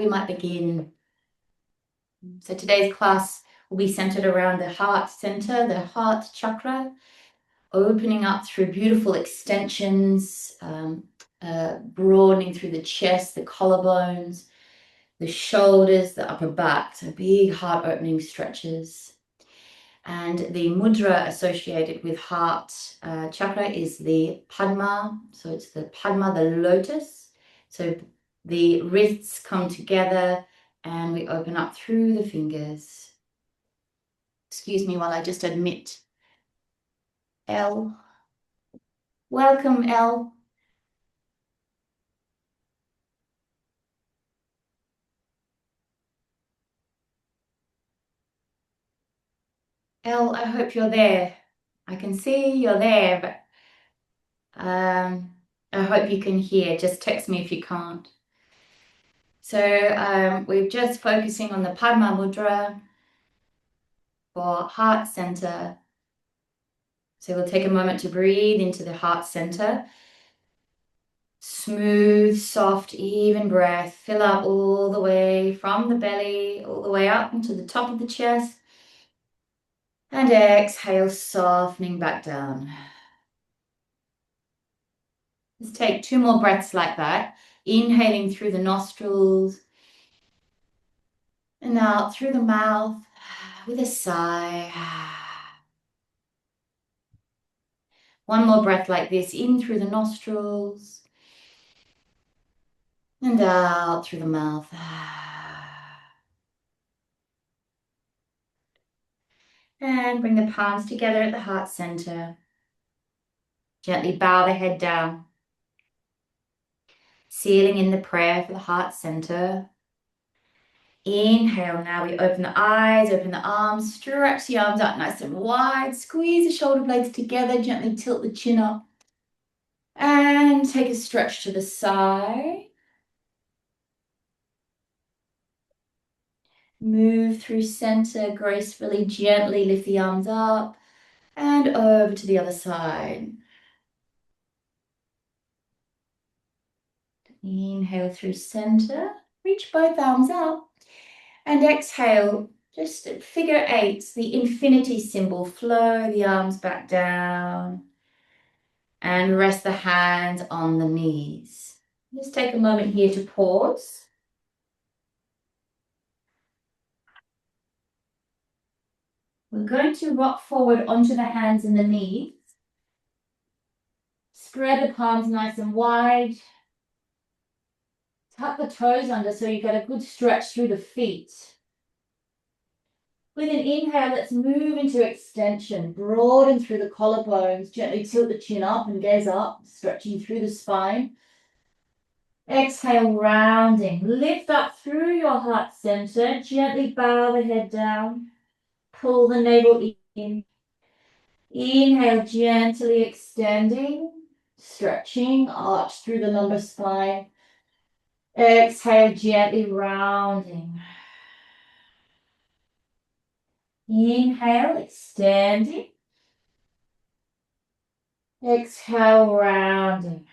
we might begin. So today's class will be centered around the heart center, the heart chakra, opening up through beautiful extensions, broadening through the chest, the collarbones, the shoulders, the upper back, so big heart opening stretches. And the mudra associated with heart chakra is the Padma. So it's the Padma, the lotus. So the wrists come together and we open up through the fingers. Excuse me while I just admit L. Welcome, L. I hope you're there. I can see you're there, but I hope you can hear. Just text me if you can't. So we're just focusing on the Padma Mudra for heart center. So we'll take a moment to breathe into the heart center. Smooth, soft, even breath. Fill up all the way from the belly, all the way up into the top of the chest. And exhale, softening back down. Let's take 2 more breaths like that. Inhaling through the nostrils and out through the mouth with a sigh. 1 more breath like this, in through the nostrils and out through the mouth. And bring the palms together at the heart center. Gently bow the head down. Sealing in the prayer for the heart center. Inhale, now we open the eyes, open the arms, stretch the arms out nice and wide, squeeze the shoulder blades together, gently tilt the chin up. And take a stretch to the side. Move through center gracefully, gently lift the arms up and over to the other side. Inhale through center, reach both arms up. And exhale, just figure 8, the infinity symbol. Flow the arms back down and rest the hands on the knees. Just take a moment here to pause. We're going to rock forward onto the hands and the knees. Spread the palms nice and wide. Tuck the toes under so you get a good stretch through the feet. With an inhale, let's move into extension. Broaden through the collarbones. Gently tilt the chin up and gaze up, stretching through the spine. Exhale, rounding. Lift up through your heart center. Gently bow the head down. Pull the navel in. Inhale, gently extending, stretching, arch through the lumbar spine. Exhale, gently rounding. Inhale, extending. Exhale, rounding.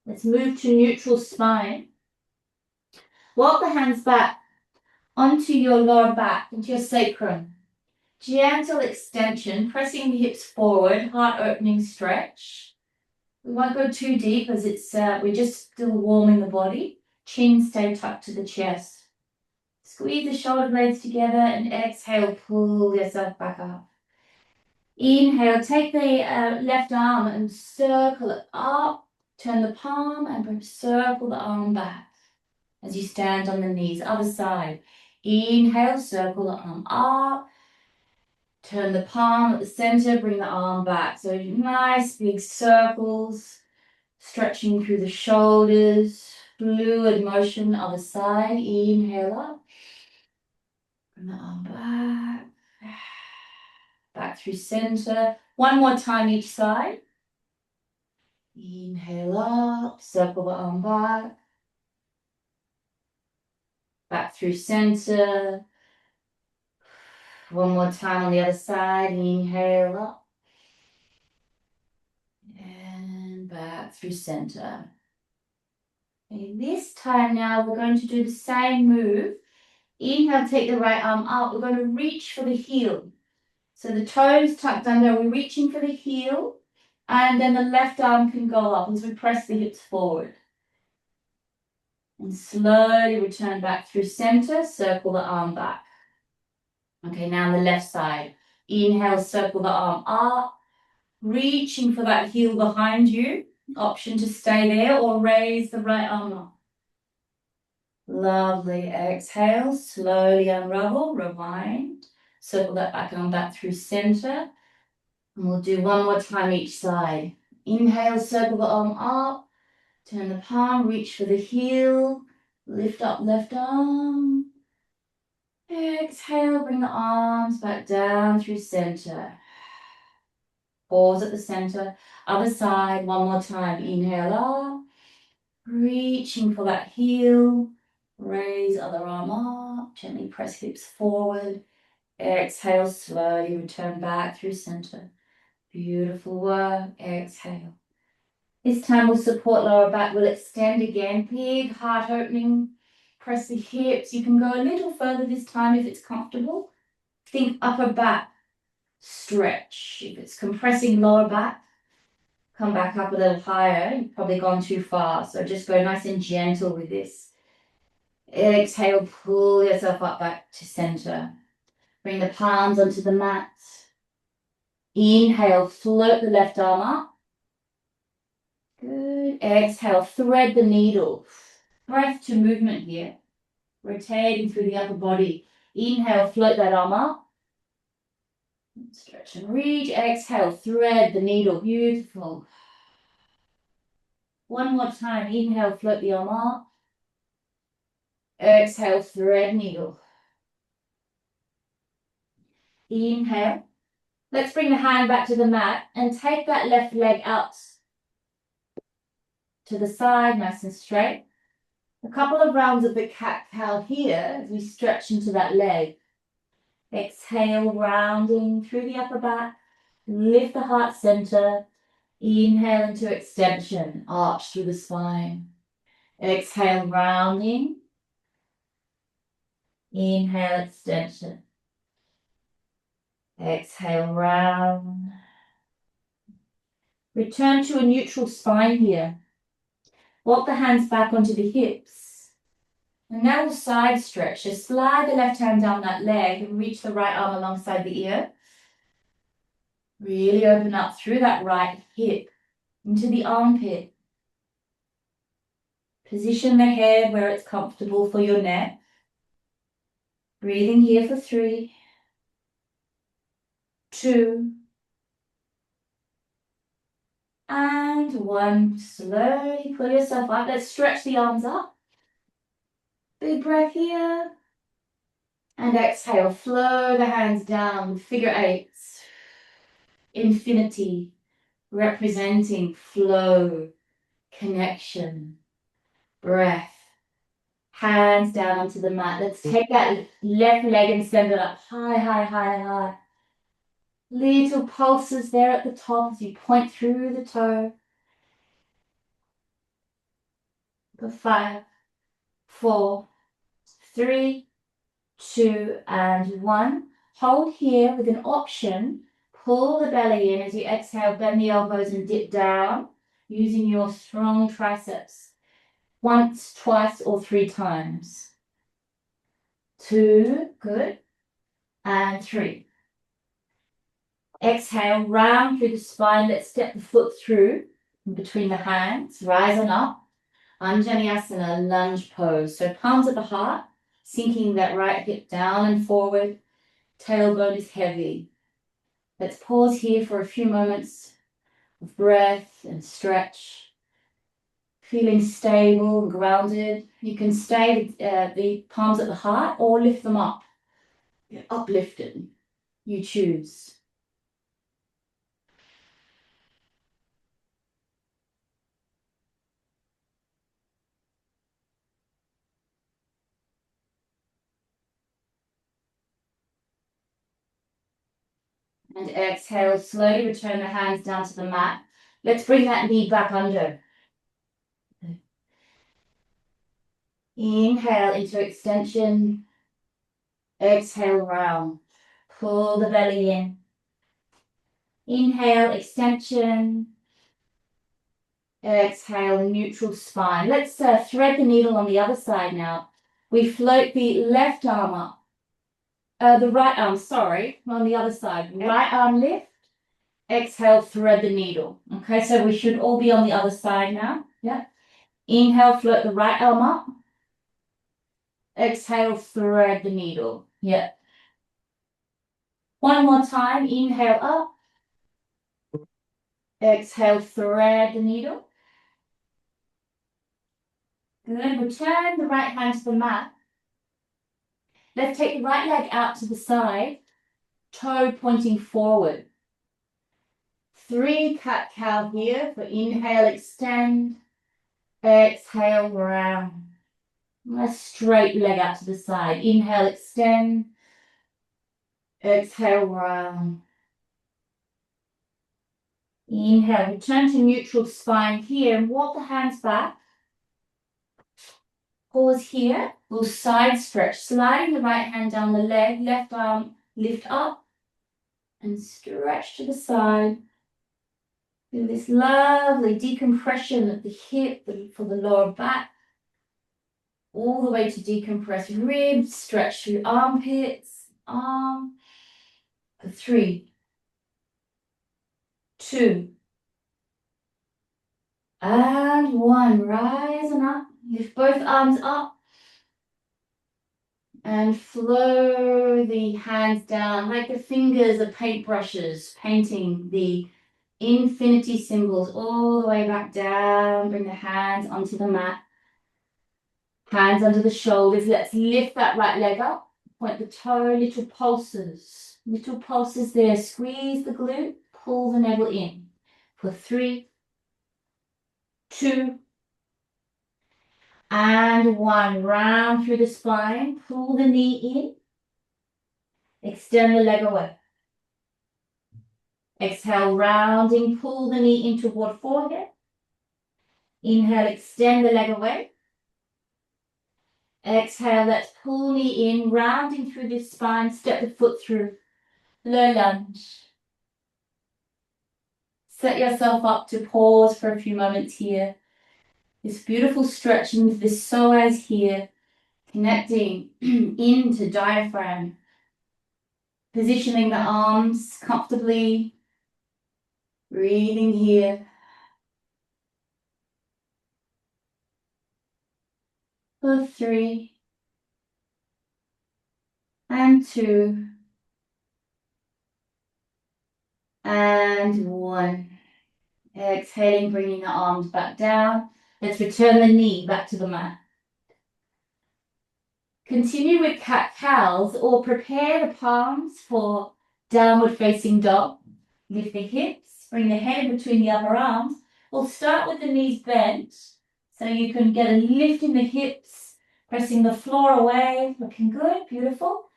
Let's move to neutral spine. Walk the hands back onto your lower back, into your sacrum. Gentle extension, pressing the hips forward, heart opening stretch. We won't go too deep as we're just still warming the body. Chin stay tucked to the chest. Squeeze the shoulder blades together and exhale, pull yourself back up. Inhale, take the left arm and circle it up. Turn the palm and circle the arm back as you stand on the knees. Other side. Inhale, circle the arm up. Turn the palm at the center, bring the arm back. So nice big circles, stretching through the shoulders, fluid motion, other side. Inhale up. Bring the arm back. Back through center. 1 more time each side. Inhale up, circle the arm back. Back through center. 1 more time on the other side. Inhale up. And back through center. Okay, this time now we're going to do the same move. Inhale, take the right arm up. We're going to reach for the heel. So the toes tucked under, we're reaching for the heel. And then the left arm can go up as we press the hips forward. And slowly return back through center, circle the arm back. Okay, now the left side. Inhale, circle the arm up. Reaching for that heel behind you. Option to stay there or raise the right arm up. Lovely. Exhale, slowly unravel, rewind. Circle that back arm back through center. And we'll do one more time each side. Inhale, circle the arm up. Turn the palm, reach for the heel. Lift up left arm. Exhale, bring the arms back down through center. Pause at the center. Other side, one more time. Inhale up. Reaching for that heel. Raise other arm up. Gently press hips forward. Exhale, slowly return back through center. Beautiful work. Exhale. This time we'll support lower back. We'll extend again. Big heart opening. Press the hips. You can go a little further this time if it's comfortable. Think upper back stretch. If it's compressing lower back, come back up a little higher. You've probably gone too far. So just go nice and gentle with this. Exhale, pull yourself up back to center. Bring the palms onto the mat. Inhale, float the left arm up. Good. Exhale, thread the needle. Breath to movement here. Rotating through the upper body. Inhale, float that arm up. Stretch and reach. Exhale, thread the needle. Beautiful. One more time. Inhale, float the arm up. Exhale, thread needle. Inhale. Let's bring the hand back to the mat and take that left leg out to the side, nice and straight. A couple of rounds of the cat-cow here as we stretch into that leg. Exhale, rounding through the upper back. Lift the heart center. Inhale into extension, arch through the spine. Exhale, rounding. Inhale, extension. Exhale, round. Return to a neutral spine here. Walk the hands back onto the hips. And now we'll side stretch. Just slide the left hand down that leg and reach the right arm alongside the ear. Really open up through that right hip into the armpit. Position the head where it's comfortable for your neck. Breathing here for 3, 2, and 1. Slowly pull yourself up. Let's stretch the arms up. Big breath here. And exhale, flow the hands down, figure 8s. Infinity, representing flow, connection, breath. Hands down onto the mat. Let's take that left leg and send it up high, high, high, high. Little pulses there at the top as you point through the toe. For 5, 4, 3, 2, and 1. Hold here with an option. Pull the belly in as you exhale. Bend the elbows and dip down using your strong triceps. Once, twice, or 3 times. 2, good. And 3. Exhale, round through the spine. Let's step the foot through in between the hands. Rise on up. Anjaneyasana, lunge pose. So palms at the heart, sinking that right hip down and forward. Tailbone is heavy. Let's pause here for a few moments of breath and stretch. Feeling stable and grounded. You can stay with the palms at the heart or lift them up. Uplifted. You choose. And exhale, slowly return the hands down to the mat. Let's bring that knee back under. Inhale into extension. Exhale, round. Pull the belly in. Inhale, extension. Exhale, neutral spine. Let's thread the needle on the other side now. We float the left arm up. The right arm, sorry, on the other side. Right arm lift. Exhale, thread the needle. Okay, so we should all be on the other side now. Yeah. Inhale, float the right arm up. Exhale, thread the needle. Yeah. One more time. Inhale up. Exhale, thread the needle. Good. Return the right hand to the mat. Let's take the right leg out to the side, toe pointing forward. 3 cat-cow here for inhale, extend. Exhale, round. A straight leg out to the side. Inhale, extend. Exhale, round. Inhale, return to neutral spine here and walk the hands back. Pause here. We'll side stretch, sliding the right hand down the leg, left arm lift up and stretch to the side. Do this lovely decompression of the hip for the lower back, all the way to decompress ribs, stretch through armpits, arm. 3, 2, and 1. Rising up. Lift both arms up. And flow the hands down like the fingers are paintbrushes, painting the infinity symbols all the way back down. Bring the hands onto the mat. Hands under the shoulders. Let's lift that right leg up. Point the toe, little pulses. Little pulses there. Squeeze the glute. Pull the navel in. For 3, 2, and 1. Round through the spine. Pull the knee in. Extend the leg away. Exhale, rounding. Pull the knee in toward forehead. Inhale, extend the leg away. Exhale, let's pull knee in, rounding through this spine. Step the foot through. Low lunge. Set yourself up to pause for a few moments here. This beautiful stretching with this psoas here, connecting into diaphragm. Positioning the arms comfortably. Breathing here. For 3, and 2, and 1. Exhaling, bringing the arms back down. Let's return the knee back to the mat. Continue with cat-cows or prepare the palms for downward facing dog. Lift the hips, bring the head in between the upper arms. We'll start with the knees bent so you can get a lift in the hips, pressing the floor away. Looking good, beautiful.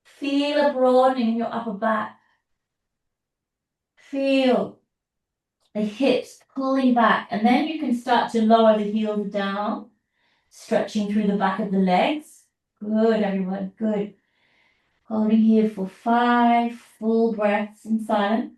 Feel a broadening in your upper back. Feel the hips pulling back, and then you can start to lower the heels down, stretching through the back of the legs. Good, everyone, good. Holding here for 5 full breaths in silence.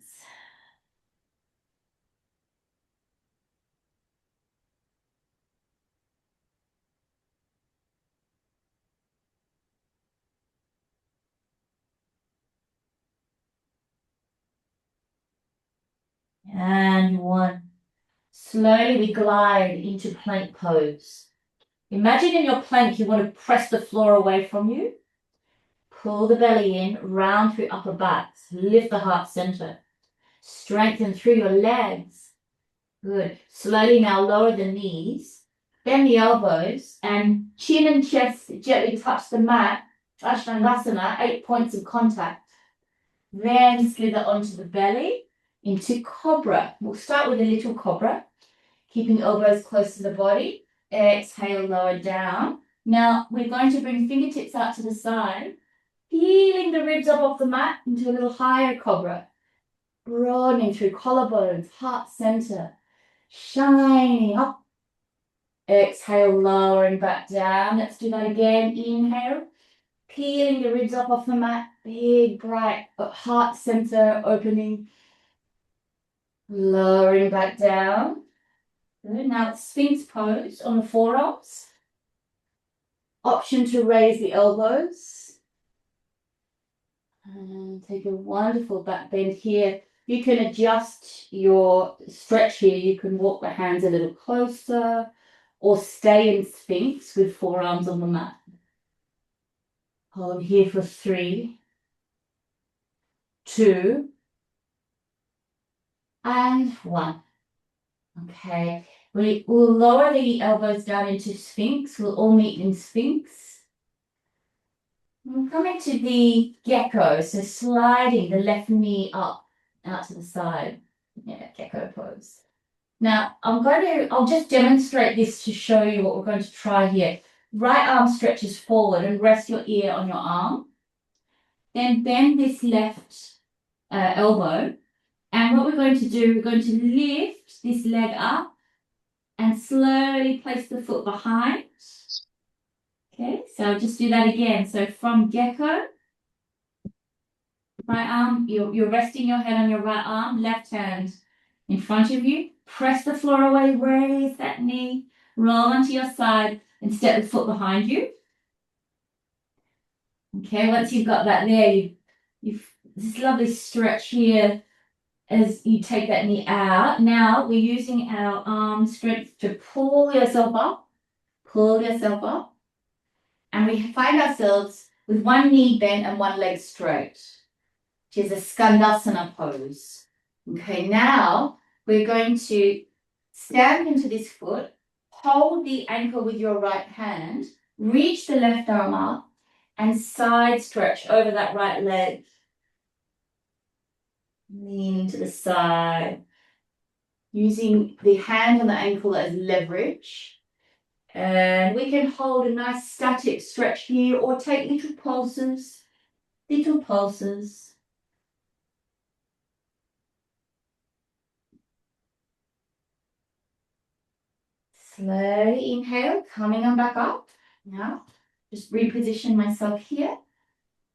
And 1. Slowly we glide into plank pose. Imagine in your plank you want to press the floor away from you. Pull the belly in, round through upper back. Lift the heart center. Strengthen through your legs. Good. Slowly now lower the knees. Bend the elbows and chin and chest gently touch the mat. Ashtanga, 8 points of contact. Then slither onto the belly into cobra. We'll start with a little cobra. Keeping elbows close to the body. Exhale, lower down. Now we're going to bring fingertips out to the side. Peeling the ribs up off the mat into a little higher cobra. Broadening through collarbones, heart center. Shining up. Exhale, lowering back down. Let's do that again. Inhale, peeling the ribs up off the mat. Big, bright heart center opening. Lowering back down. Good. Now it's Sphinx pose on the forearms. Option to raise the elbows. And take a wonderful back bend here. You can adjust your stretch here. You can walk the hands a little closer or stay in Sphinx with forearms on the mat. Hold here for 3, 2, and 1. Okay, we will lower the elbows down into Sphinx. We'll all meet in Sphinx. We'll come into the gecko, so sliding the left knee up, out to the side. Yeah, gecko pose. Now, I'll just demonstrate this to show you what we're going to try here. Right arm stretches forward and rest your ear on your arm. Then bend this left elbow. And what we're going to do, we're going to lift this leg up and slowly place the foot behind. Okay, so I'll just do that again. So from gecko, right arm, you're resting your head on your right arm, left hand in front of you. Press the floor away, raise that knee, roll onto your side and step the foot behind you. Okay, once you've got that there, you've this lovely stretch here as you take that knee out. Now we're using our arm strength to pull yourself up, and we find ourselves with one knee bent and one leg straight, which is a skandasana pose. Okay, now we're going to stand into this foot, hold the ankle with your right hand, reach the left arm up, and side stretch over that right leg. Leaning to the side, using the hand on the ankle as leverage. And we can hold a nice static stretch here or take little pulses, Slowly inhale, coming on back up. Now, just reposition myself here.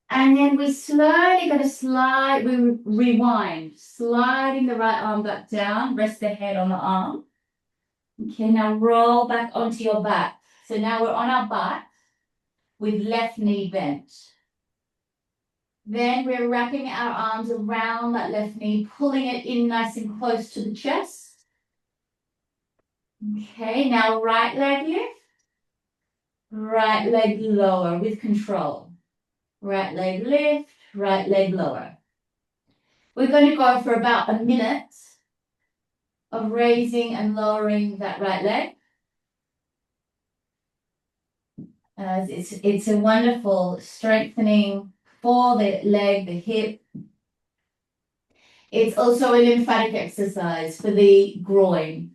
And then we're slowly going to rewind, sliding the right arm back down, rest the head on the arm. Okay, now roll back onto your back. So now we're on our back with left knee bent. Then we're wrapping our arms around that left knee, pulling it in nice and close to the chest. Okay, now right leg lift, right leg lower with control. Right leg lift, right leg lower. We're going to go for about a minute of raising and lowering that right leg. It's a wonderful strengthening for the leg, the hip. It's also a lymphatic exercise for the groin,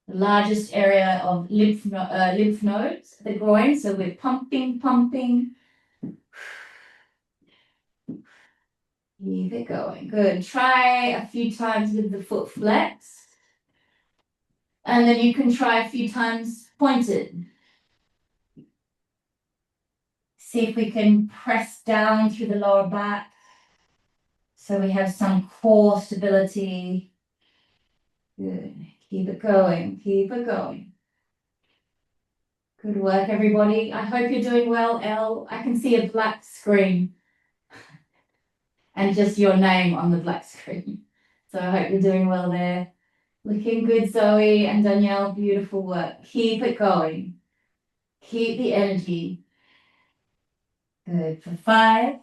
the largest area of lymph nodes, the groin. So we're pumping. Keep it going. Good. Try a few times with the foot flexed. And then you can try a few times pointed. See if we can press down through the lower back. So we have some core stability. Good. Keep it going. Good work, everybody. I hope you're doing well, Elle. I can see a black screen. And just your name on the black screen. So I hope you're doing well there. Looking good, Zoe and Danielle. Beautiful work. Keep it going. Keep the energy. Good. For 5,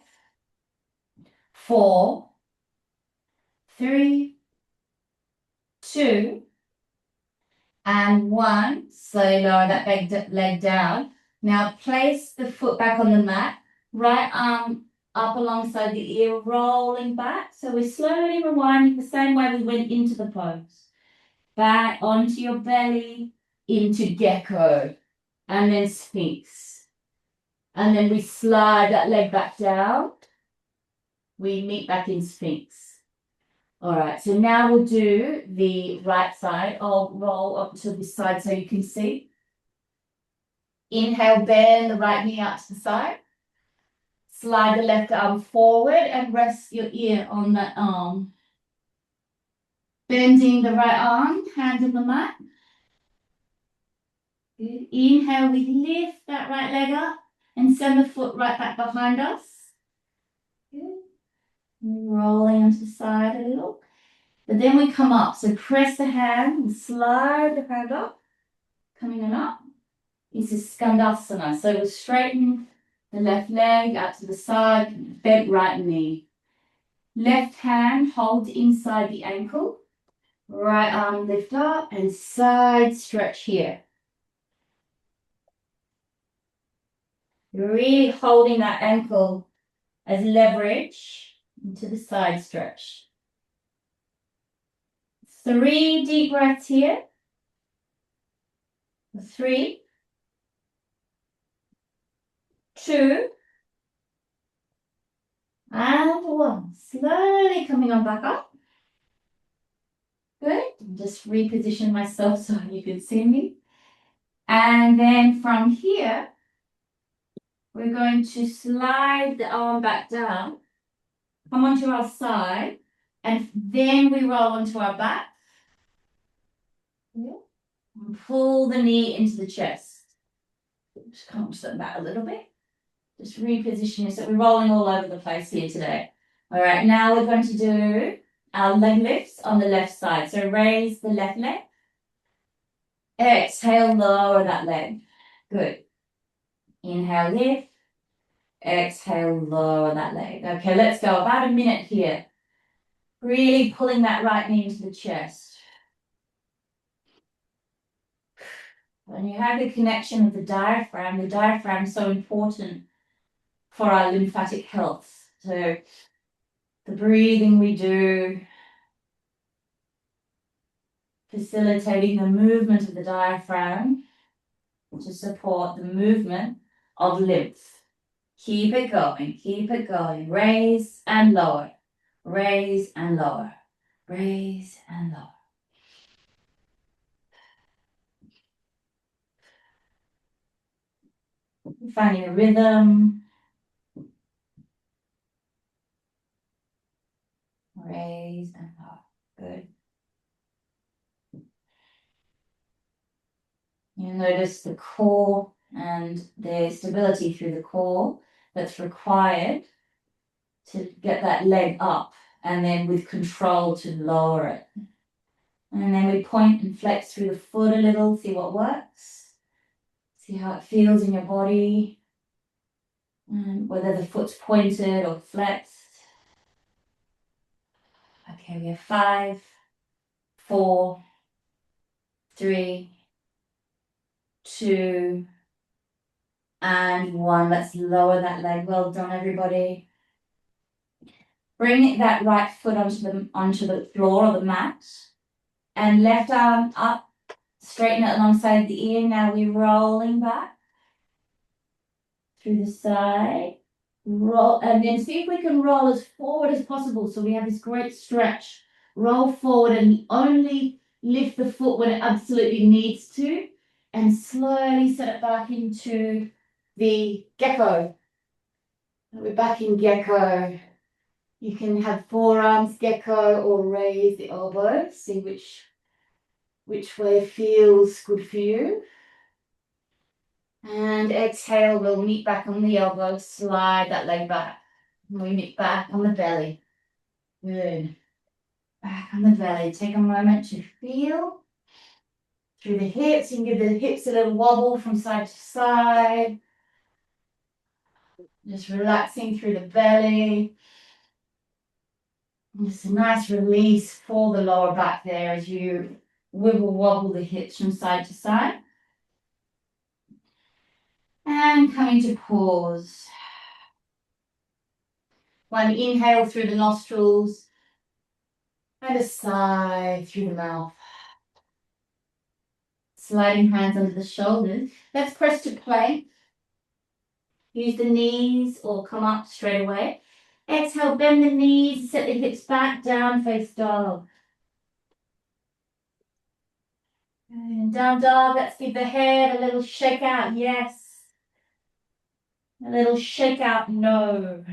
4, 3, 2, and 1. Slowly lower that leg down. Now place the foot back on the mat. Right arm up alongside the ear, rolling back. So we're slowly rewinding the same way we went into the pose. Back onto your belly, into gecko, and then sphinx. And then we slide that leg back down. We meet back in sphinx. All right, so now we'll do the right side. I'll roll up to this side so you can see. Inhale, bend the right knee out to the side. Slide the left arm forward and rest your ear on that arm. Bending the right arm, hand on the mat. Good. Inhale, we lift that right leg up and send the foot right back behind us. Good. Rolling onto the side a little. But then we come up. So press the hand and slide the hand up. Coming on up. This is skandasana. So we'll straighten the left leg out to the side, bent right knee. Left hand hold inside the ankle. Right arm lift up and side stretch here. You're really holding that ankle as leverage into the side stretch. 3 deep breaths here. 3, 2, and 1. Slowly coming on back up. Good. Just reposition myself so you can see me. And then from here, we're going to slide the arm back down, come onto our side, and then we roll onto our back. And pull the knee into the chest. Just come onto the mat a little bit. Just reposition yourself. We're rolling all over the place here today. All right, now we're going to do our leg lifts on the left side. So raise the left leg. Exhale, lower that leg. Good. Inhale, lift. Exhale, lower that leg. Okay, let's go. About a minute here. Really pulling that right knee into the chest. When you have the connection with the diaphragm is so important for our lymphatic health. So the breathing we do, facilitating the movement of the diaphragm to support the movement of lymph. Keep it going, keep it going. Raise and lower, raise and lower, raise and lower. Finding a rhythm. Raise and lower. Good. You'll notice the core and the stability through the core that's required to get that leg up and then with control to lower it. And then we point and flex through the foot a little, see what works. See how it feels in your body. And whether the foot's pointed or flexed. Okay, we have 5, 4, 3, 2, and 1. Let's lower that leg. Well done, everybody. Bring that right foot onto the floor or the mat. And left arm up. Straighten it alongside the ear. Now we're rolling back through the side. Roll, and then see if we can roll as forward as possible. So we have this great stretch. Roll forward and only lift the foot when it absolutely needs to. And slowly set it back into the gecko. We're back in gecko. You can have forearms gecko or raise the elbows. See which way feels good for you. And exhale, we'll meet back on the elbow, slide that leg back. We meet back on the belly. Good. Back on the belly. Take a moment to feel through the hips. You can give the hips a little wobble from side to side. Just relaxing through the belly. And just a nice release for the lower back there as you wibble wobble the hips from side to side. And coming to pause. One inhale through the nostrils and a sigh through the mouth. Sliding hands under the shoulders. Let's press to plank. Use the knees or come up straight away. Exhale, bend the knees, set the hips back, down face dog. And down dog, let's give the head a little shake out, yes. A little shake out no.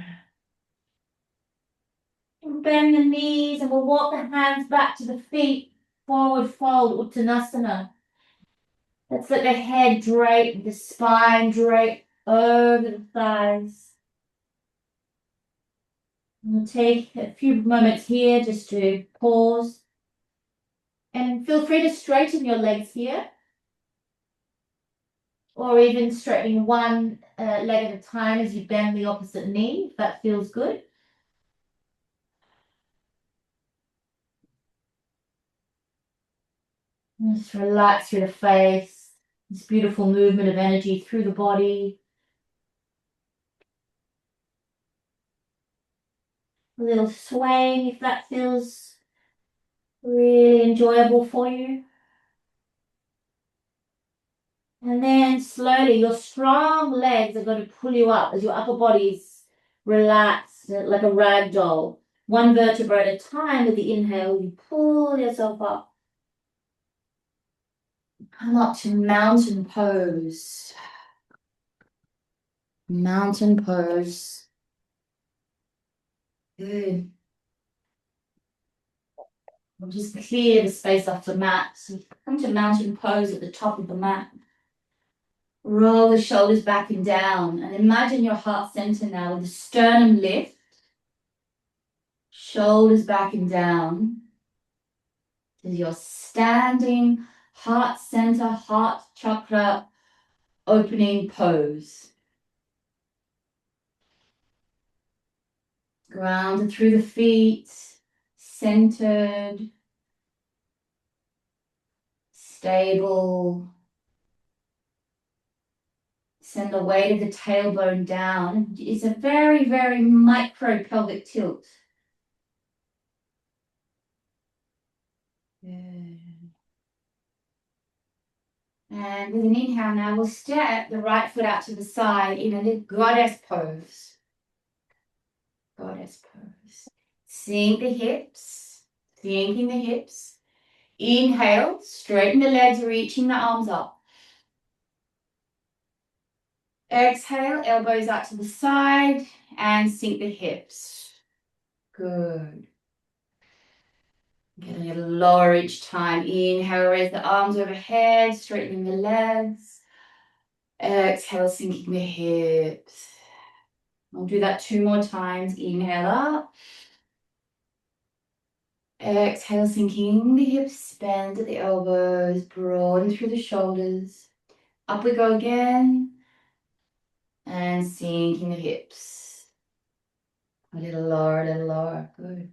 And bend the knees and we'll walk the hands back to the feet. Forward fold, Uttanasana. Let's let the head drape, the spine drape over the thighs. And we'll take a few moments here just to pause. And feel free to straighten your legs here. Or even straightening one leg at a time as you bend the opposite knee, if that feels good. And just relax through the face. This beautiful movement of energy through the body. A little swaying if that feels really enjoyable for you. And then slowly, your strong legs are going to pull you up as your upper body's relaxed like a rag doll. One vertebra at a time. With the inhale, you pull yourself up. Come up to mountain pose. Mountain pose. Good. We'll just clear the space off the mat. So come to mountain pose at the top of the mat. Roll the shoulders back and down. And imagine your heart center now with the sternum lift. Shoulders back and down. As you're standing, heart center, heart chakra opening pose. Grounded through the feet, centered, stable. Send the weight of the tailbone down. It's a very, very micro pelvic tilt. Good. And with an inhale now, we'll step the right foot out to the side in a goddess pose. Goddess pose. Sink the hips, sinking the hips. Inhale, straighten the legs, reaching the arms up. Exhale, elbows out to the side and sink the hips. Good. Get a little lower each time. Inhale, raise the arms overhead, straightening the legs. Exhale, sinking the hips. I'll do that 2 more times. Inhale up. Exhale, sinking the hips, bend at the elbows, broaden through the shoulders. Up we go again. And sinking the hips. A little lower. Good.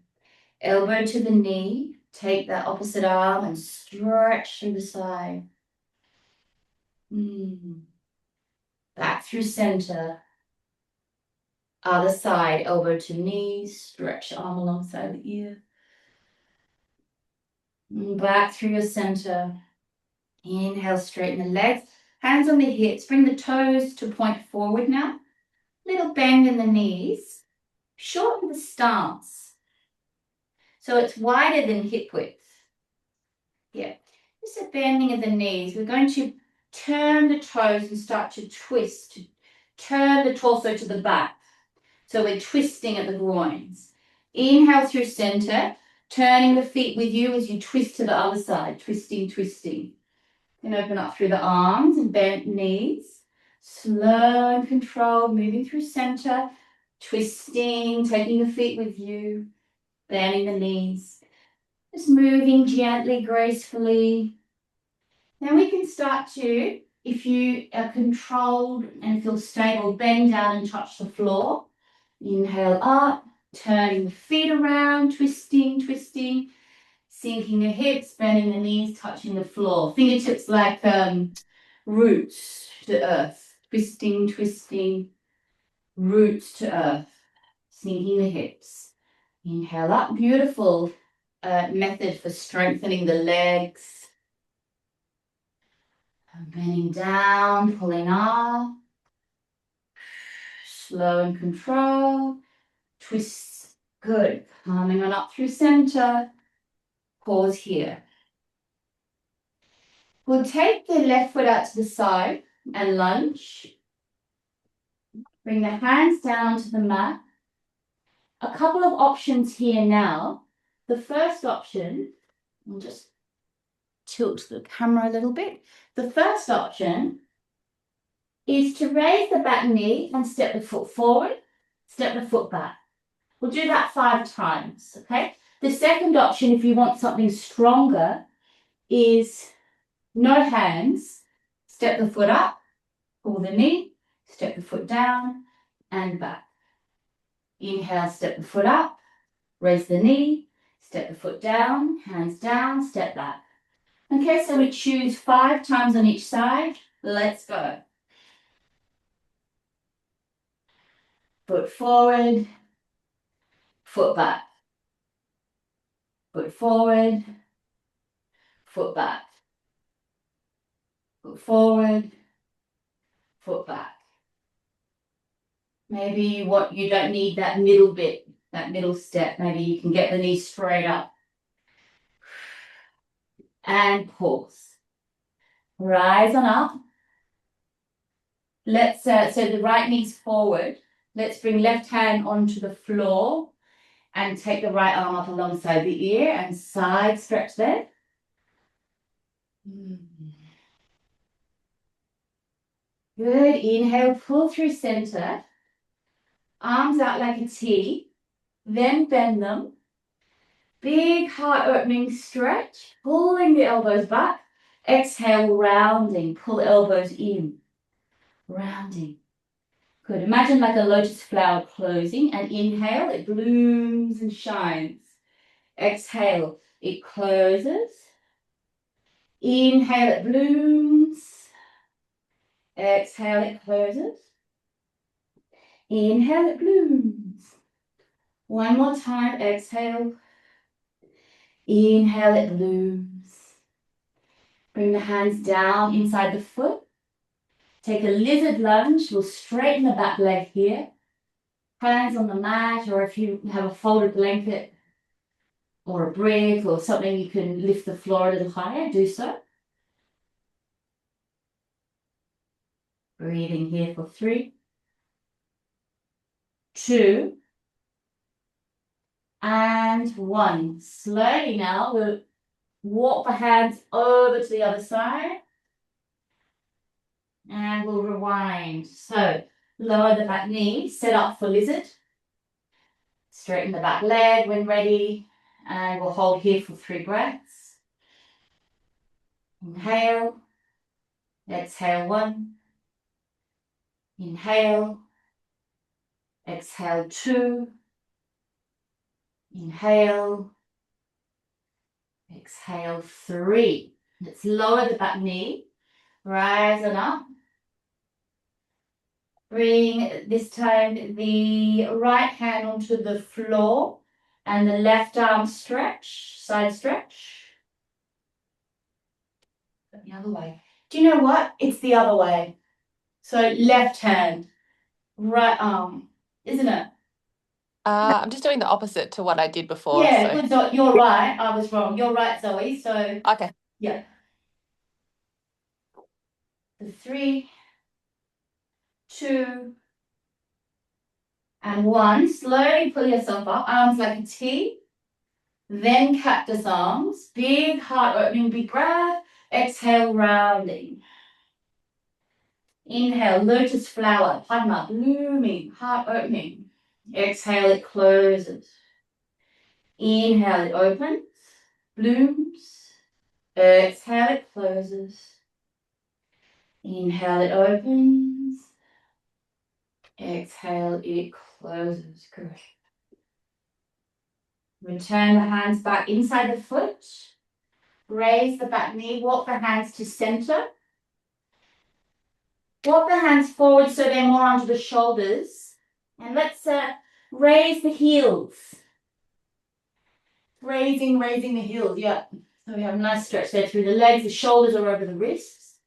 Elbow to the knee. Take that opposite arm and stretch through the side. Back through center. Other side, elbow to knee. Stretch arm alongside the ear. Back through your center. Inhale, straighten the legs. Hands on the hips. Bring the toes to point forward now. Little bend in the knees. Shorten the stance. So it's wider than hip width. Yeah. Just a bending of the knees. We're going to turn the toes and start to twist. Turn the torso to the back. So we're twisting at the groins. Inhale through center. Turning the feet with you as you twist to the other side. Twisting. Then open up through the arms and bent knees. Slow and controlled, moving through center. Twisting, taking the feet with you. Bending the knees. Just moving gently, gracefully. Then we can start to, if you are controlled and feel stable, bend down and touch the floor. Inhale up, turning the feet around, twisting, sinking the hips, bending the knees, touching the floor. Fingertips like roots to earth. Twisting, roots to earth. Sinking the hips. Inhale up, beautiful method for strengthening the legs. Bending down, pulling up. Slow and control. Twists. Good. Coming on up through center. Pause here. We'll take the left foot out to the side and lunge. Bring the hands down to the mat. A couple of options here now. The first option, I'll just tilt the camera a little bit. The first option is to raise the back knee and step the foot forward, step the foot back. We'll do that 5 times, okay? The second option, if you want something stronger, is no hands, step the foot up, pull the knee, step the foot down and back. Inhale, step the foot up, raise the knee, step the foot down, hands down, step back. Okay, so we choose 5 times on each side. Let's go. Foot forward, foot back. Foot forward, foot back. Foot forward, foot back. Maybe you don't need that middle bit, that middle step. Maybe you can get the knee straight up. And pause. Rise on up. Let's, so the right knee's forward. Let's bring left hand onto the floor and take the right arm up alongside the ear and side stretch there. Good. Inhale, pull through center. Arms out like a T. Then bend them. Big heart opening stretch. Pulling the elbows back. Exhale, rounding. Pull elbows in. Rounding. Good. Imagine like a lotus flower closing, and inhale, it blooms and shines. Exhale, it closes. Inhale, it blooms. Exhale, it closes. Inhale, it blooms. One more time, exhale. Inhale, it blooms. Bring the hands down inside the foot. Take a lizard lunge. We'll straighten the back leg here. Hands on the mat, or if you have a folded blanket or a brick or something, you can lift the floor a little higher, do so. Breathing here for 3, 2, and 1. Slowly now, we'll walk the hands over to the other side. And we'll rewind. So lower the back knee, set up for lizard. Straighten the back leg when ready. And we'll hold here for 3 breaths. Inhale. Exhale 1. Inhale. Exhale 2. Inhale. Exhale 3. Let's lower the back knee. Rise on up. Bring this time the right hand onto the floor and the left arm stretch, side stretch. The other way. Do you know what? It's the other way. So left hand, right arm, isn't it? I'm just doing the opposite to what I did before. Yeah, So. good. So you're right. I was wrong. You're right, Zoe. So Okay. yeah. The 3, 2, and 1. Slowly pull yourself up. Arms like a T. Then cactus arms. Big heart opening, big breath. Exhale, rounding. Inhale, lotus flower, Padma, blooming, heart opening. Exhale, it closes. Inhale, it opens, blooms. Exhale, it closes. Inhale, it opens. Exhale, it closes. Good. Return the hands back inside the foot. Raise the back knee, walk the hands to center. Walk the hands forward so they're more onto the shoulders. And let's raise the heels. Raising the heels, yeah. So we have a nice stretch there through the legs. The shoulders are over the wrists.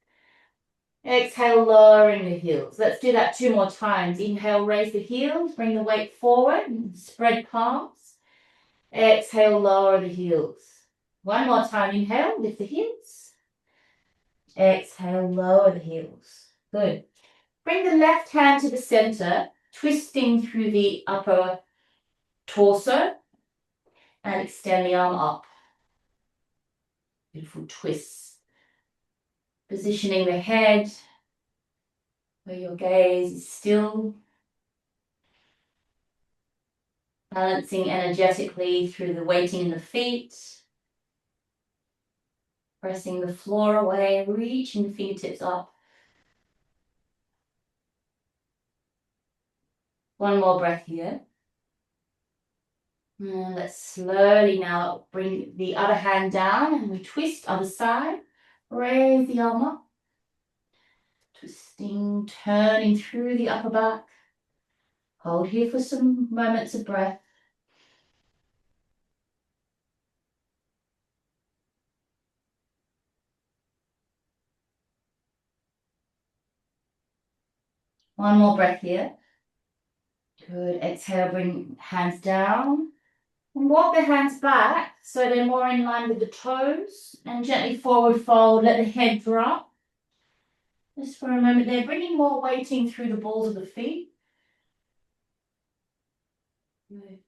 Exhale, lowering the heels. Let's do that 2 more times. Inhale, raise the heels. Bring the weight forward. Spread palms. Exhale, lower the heels. 1 more time. Inhale, lift the hips. Exhale, lower the heels. Good. Bring the left hand to the center, twisting through the upper torso and extend the arm up. Beautiful twists. Positioning the head where your gaze is still. Balancing energetically through the weighting in the feet. Pressing the floor away, reaching the fingertips up. One more breath here. And let's slowly now bring the other hand down and we twist other side. Raise the arm up. Twisting, turning through the upper back. Hold here for some moments of breath. One more breath here. Good. Exhale, bring hands down. And walk the hands back so they're more in line with the toes. And gently forward fold, let the head drop. Just for a moment there, bringing more weighting through the balls of the feet. Good.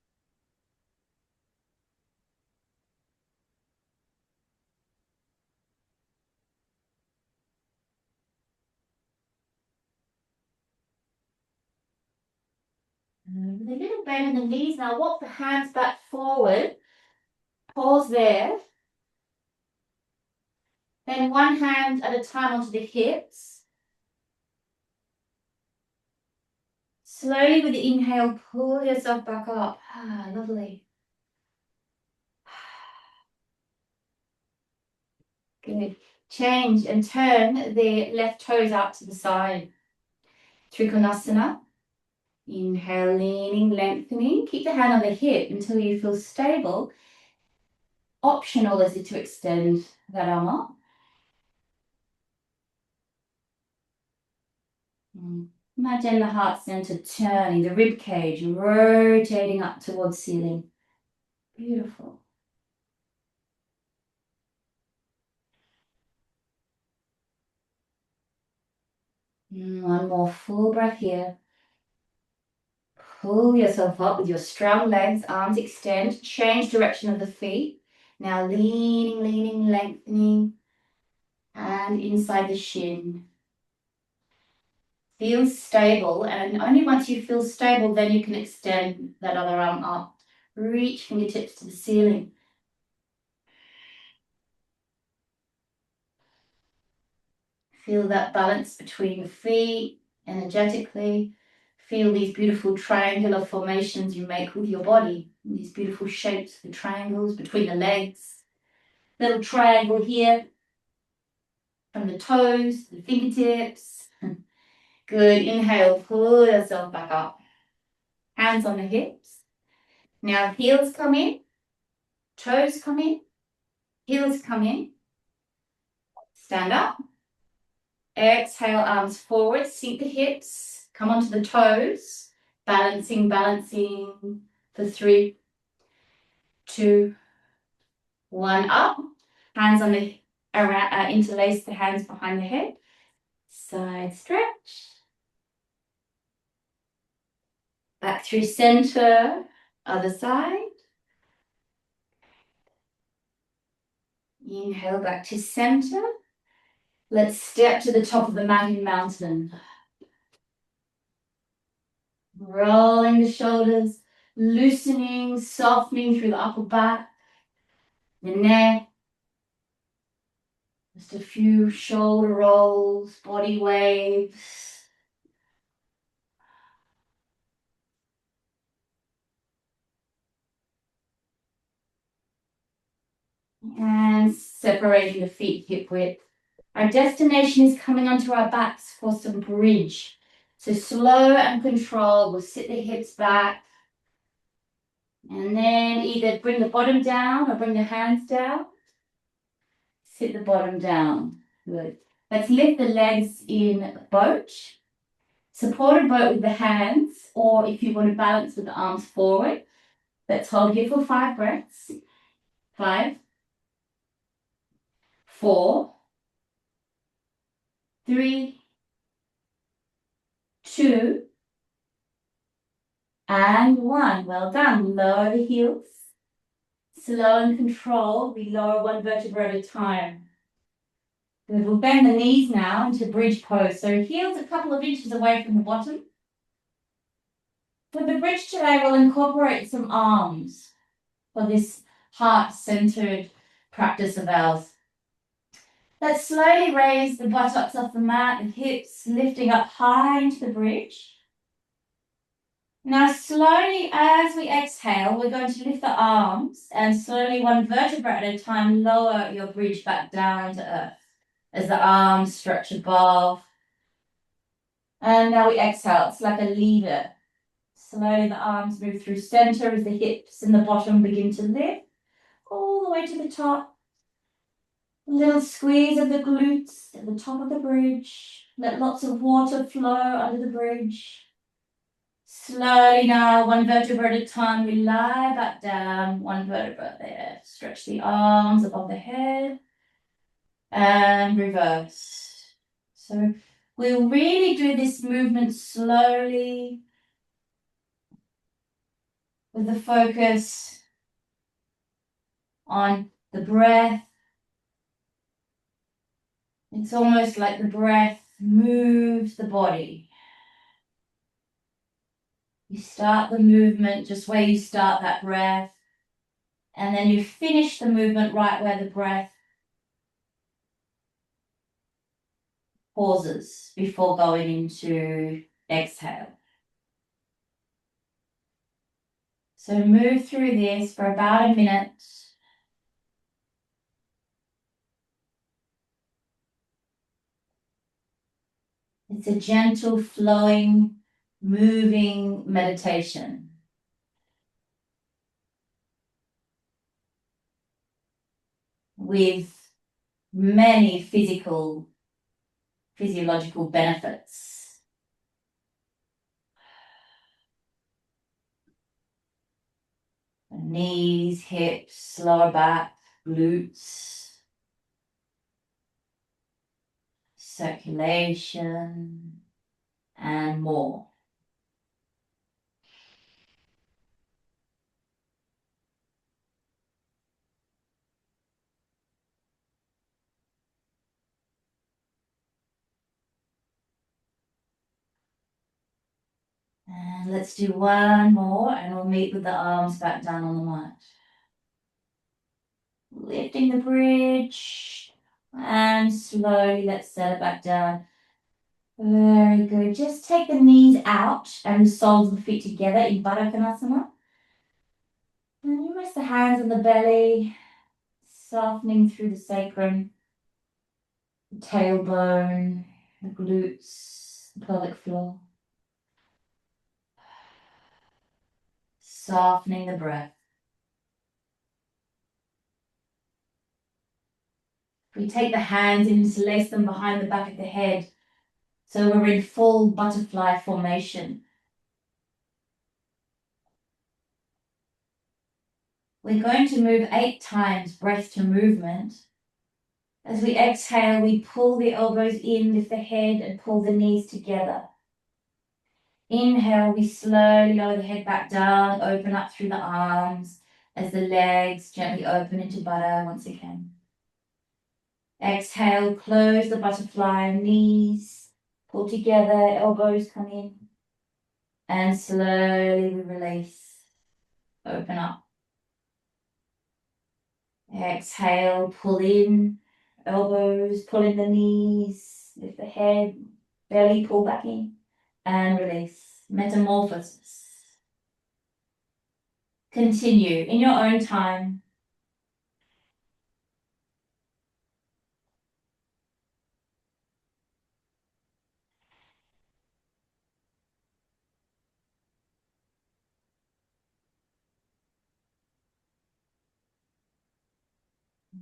With a little bend in the knees, now walk the hands back forward. Pause there. Then one hand at a time onto the hips. Slowly with the inhale, pull yourself back up. Ah, lovely. Good. Change and turn the left toes out to the side. Trikonasana. Inhale, leaning, lengthening. Keep the hand on the hip until you feel stable. Optional is it to extend that arm up. Imagine the heart center turning, the rib cage rotating up towards ceiling. Beautiful. One more full breath here. Pull yourself up with your strong legs, arms extend, change direction of the feet. Now leaning, leaning, lengthening, and inside the shin. Feel stable, and only once you feel stable, then you can extend that other arm up. Reach fingertips to the ceiling. Feel that balance between the feet, energetically. Feel these beautiful triangular formations you make with your body. These beautiful shapes, the triangles between the legs. Little triangle here from the toes, the fingertips. Good. Inhale, pull yourself back up. Hands on the hips. Now heels come in, toes come in, heels come in. Stand up. Exhale, arms forward, sink the hips, come onto the toes. Balancing, balancing for 3, 2, 1, up. Hands on the, interlace the hands behind the head. Side stretch. Back through center, other side. Inhale back to center. Let's step to the top of the mountain mountain. Rolling the shoulders, loosening, softening through the upper back, the neck. Just a few shoulder rolls, body waves. And separating the feet hip width. Our destination is coming onto our backs for some bridge. So slow and controlled, we'll sit the hips back. And then either bring the bottom down or bring the hands down. Sit the bottom down. Good. Let's lift the legs in boat. Supported boat with the hands, or if you want to balance with the arms forward. Let's hold here for 5 breaths. 5, 4, 3, 2, and 1. Well done. Lower the heels. Slow and controlled. We lower one vertebra at a time. We'll bend the knees now into bridge pose. So heels a couple of inches away from the bottom. For the bridge today, we'll incorporate some arms for this heart-centered practice of ours. Let's slowly raise the buttocks off the mat, the hips lifting up high into the bridge. Now slowly, as we exhale, we're going to lift the arms and slowly, one vertebra at a time, lower your bridge back down to earth as the arms stretch above. And now we exhale. It's like a lever. Slowly the arms move through center as the hips and the bottom begin to lift all the way to the top. A little squeeze of the glutes at the top of the bridge. Let lots of water flow under the bridge. Slowly now, one vertebra at a time, we lie back down, one vertebra there. Stretch the arms above the head and reverse. So we'll really do this movement slowly with the focus on the breath. It's almost like the breath moves the body. You start the movement just where you start that breath, and then you finish the movement right where the breath pauses before going into exhale. So move through this for about a minute. It's a gentle, flowing, moving meditation. With many physiological benefits. Knees, hips, lower back, glutes, circulation, and more. And let's do one more, and we'll meet with the arms back down on the mat. Lifting the bridge, and slowly let's set it back down. Very good. Just take the knees out and the soles of the feet together in Baddha Konasana. And you rest the hands on the belly, softening through the sacrum, the tailbone, the glutes, the pelvic floor. Softening the breath. We take the hands and interlace them behind the back of the head. So we're in full butterfly formation. We're going to move 8 times, breath to movement. As we exhale, we pull the elbows in, lift the head, and pull the knees together. Inhale, we slowly lower the head back down, open up through the arms as the legs gently open into Baddha once again. Exhale, close the butterfly, knees pull together, elbows come in, and slowly we release, open up. Exhale, pull in, elbows, pull in the knees, lift the head, belly pull back in, and release. Metamorphosis. Continue in your own time.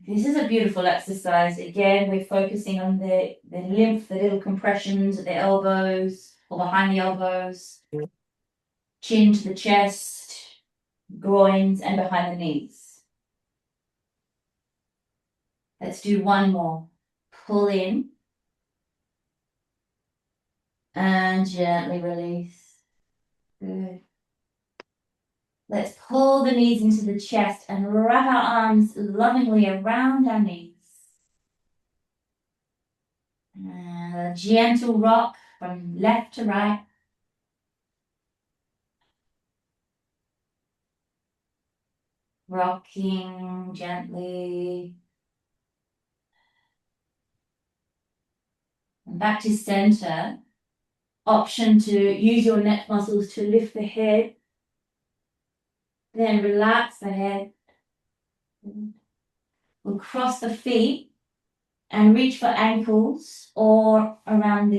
This is a beautiful exercise. Again, we're focusing on the lymph, the little compressions at the elbows or behind the elbows, chin to the chest, groins, and behind the knees. Let's do one more. Pull in And gently release. Good. Let's pull the knees into the chest and wrap our arms lovingly around our knees. And a gentle rock from left to right. Rocking gently. And back to center. Option to use your neck muscles to lift the head. Then relax the head. We'll cross the feet and reach for ankles or around the